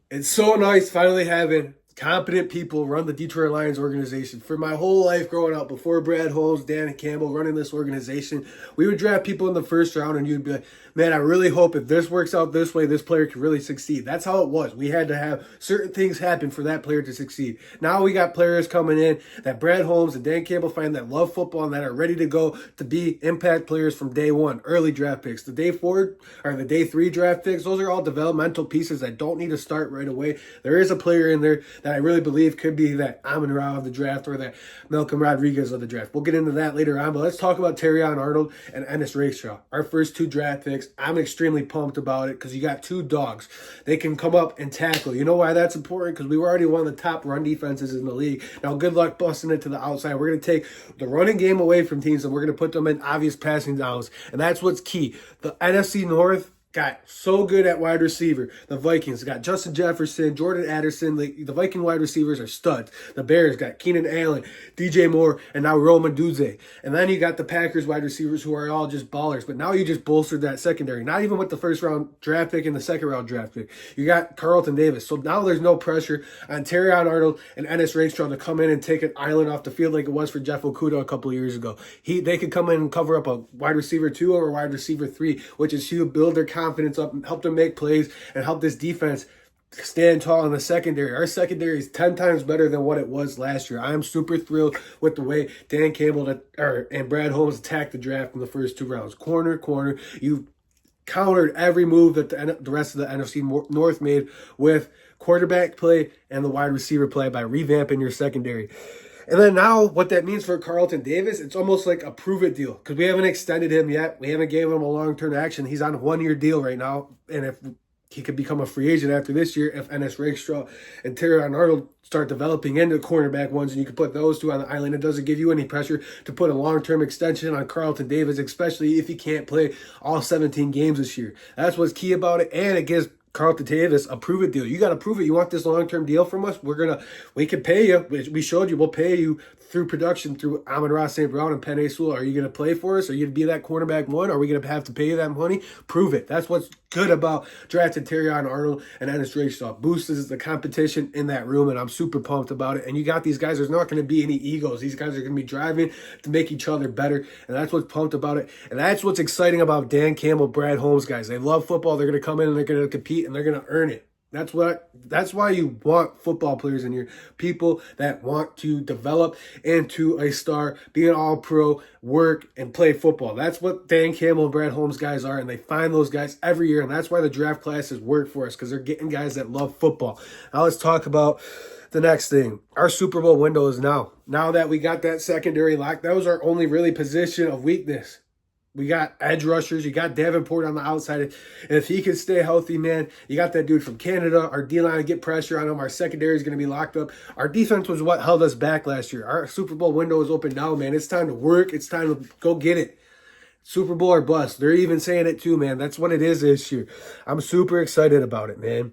It's so nice finally having competent people run the Detroit Lions organization. For my whole life growing up, before Brad Holmes, Dan Campbell running this organization, we would draft people in the first round and you'd be like, man, I really hope if this works out this way, this player can really succeed. That's how it was. We had to have certain things happen for that player to succeed. Now we got players coming in that Brad Holmes and Dan Campbell find that love football and that are ready to go to be impact players from day one, early draft picks. The day 4 or the day 3 draft picks, those are all developmental pieces that don't need to start right away. There is a player in there that I really believe could be that Amon-Ra of the draft or that Malcolm Rodriguez of the draft. We'll get into that later on, but let's talk about Terrion Arnold and Ennis Rakestraw. Our first 2 draft picks. I'm extremely pumped about it because you got 2 dogs. They can come up and tackle. You know why that's important? Because we were already one of the top run defenses in the league. Now, good luck busting it to the outside. We're going to take the running game away from teams and we're going to put them in obvious passing downs, and that's what's key. The NFC North got so good at wide receiver. The Vikings got Justin Jefferson, Jordan Addison. The Viking wide receivers are studs. The Bears got Keenan Allen, DJ Moore, and now Roman Duze. And then you got the Packers wide receivers who are all just ballers. But now you just bolstered that secondary. Not even with the first round draft pick and the second round draft pick. You got Carlton Davis. So now there's no pressure on Terrion Arnold and Ennis Rakestraw to come in and take an island off the field like it was for Jeff Okudah a couple of years ago. They could come in and cover up a wide receiver 2 or a wide receiver 3, which is huge, build their confidence up, help them make plays, and help this defense stand tall in the secondary. Our secondary is 10 times better than what it was last year. I'm super thrilled with the way Dan Campbell and Brad Holmes attacked the draft in the first 2 rounds. Corner. You countered every move that the rest of the NFC North made with quarterback play and the wide receiver play by revamping your secondary. And then now what that means for Carlton Davis, it's almost like a prove-it deal because we haven't extended him yet. We haven't gave him a long-term action. He's on a 1-year deal right now. And if he could become a free agent after this year, if Ennis Rakestraw and Terrion Arnold start developing into cornerback ones and you can put those 2 on the island, it doesn't give you any pressure to put a long-term extension on Carlton Davis, especially if he can't play all 17 games this year. That's what's key about it, and it gives Carlton Davis a prove-it deal. You got to prove it. You want this long-term deal from us? We can pay you. We showed you. We'll pay you through production through Amon-Ra St. Brown and Penei Sewell. Are you going to play for us? Are you going to be that cornerback 1? Are we going to have to pay you that money? Prove it. That's what's good about drafting Terrion Arnold and Ennis Rakestraw. Boosts the competition in that room, and I'm super pumped about it. And you got these guys. There's not going to be any egos. These guys are going to be driving to make each other better, and that's what's pumped about it. And that's what's exciting about Dan Campbell, Brad Holmes guys. They love football. They're going to come in and they're going to compete, and they're going to earn it. That's why you want football players in here. People that want to develop into a star, be an all-pro, work, and play football. That's what Dan Campbell and Brad Holmes guys are, and they find those guys every year, and that's why the draft classes work for us, because they're getting guys that love football. Now let's talk about the next thing. Our Super Bowl window is now. Now that we got that secondary lock, that was our only really position of weakness. We got edge rushers. You got Davenport on the outside. And if he can stay healthy, man, you got that dude from Canada. Our D-line, get pressure on him. Our secondary is going to be locked up. Our defense was what held us back last year. Our Super Bowl window is open now, man. It's time to work. It's time to go get it. Super Bowl or bust. They're even saying it too, man. That's what it is this year. I'm super excited about it, man.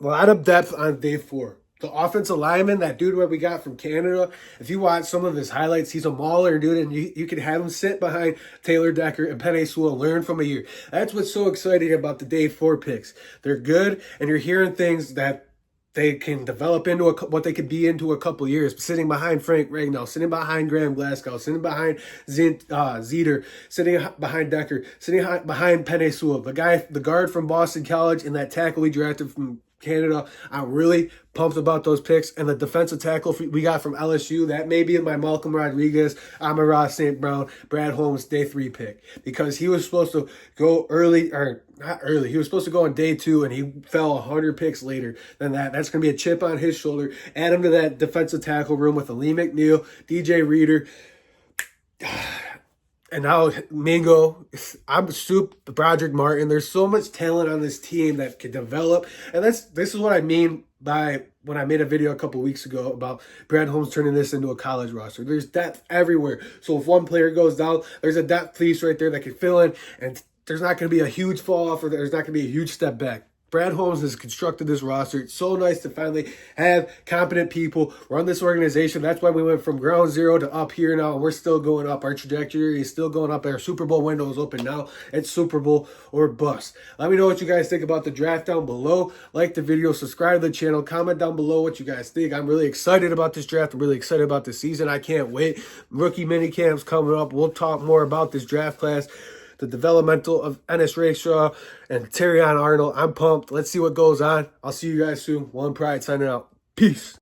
A lot of depth on day 4. The offensive lineman, that dude what we got from Canada, if you watch some of his highlights, he's a mauler, dude, and you can have him sit behind Taylor Decker and Penei Sewell, learn from a year. That's what's so exciting about the day 4 picks. They're good, and you're hearing things that they can develop into what they could be into a couple years. Sitting behind Frank Ragnall, sitting behind Graham Glasgow, sitting behind Zeter, sitting behind Decker, sitting behind Penei Sewell, the guard from Boston College, and that tackle we drafted from Canada. I'm really pumped about those picks, and the defensive tackle we got from LSU, that may be my Malcolm Rodriguez, Amon-Ra St. Brown, Brad Holmes day 3 pick, because he was supposed to go early, or not early, he was supposed to go on day 2, and he fell 100 picks later than that. That's going to be a chip on his shoulder. Add him to that defensive tackle room with Lee McNeil, DJ Reader, and now Mingo, I'm Soup, Broderick Martin. There's so much talent on this team that can develop. And this is what I mean by when I made a video a couple weeks ago about Brad Holmes turning this into a college roster. There's depth everywhere. So if one player goes down, there's a depth piece right there that can fill in. And there's not going to be a huge fall off, or there's not going to be a huge step back. Brad Holmes has constructed this roster. It's so nice to finally have competent people run this organization. That's why we went from ground zero to up here now, and we're still going up. Our trajectory is still going up. Our Super Bowl window is open now. It's Super Bowl or bust. Let me know what you guys think about the draft down below. Like the video, subscribe to the channel, comment down below what you guys think. I'm really excited about this draft. I'm really excited about this season. I can't wait. Rookie mini camps coming up. We'll talk more about this draft class, the developmental of Ennis Rayshaw and Terrion Arnold. I'm pumped. Let's see what goes on. I'll see you guys soon. One Pride signing out. Peace.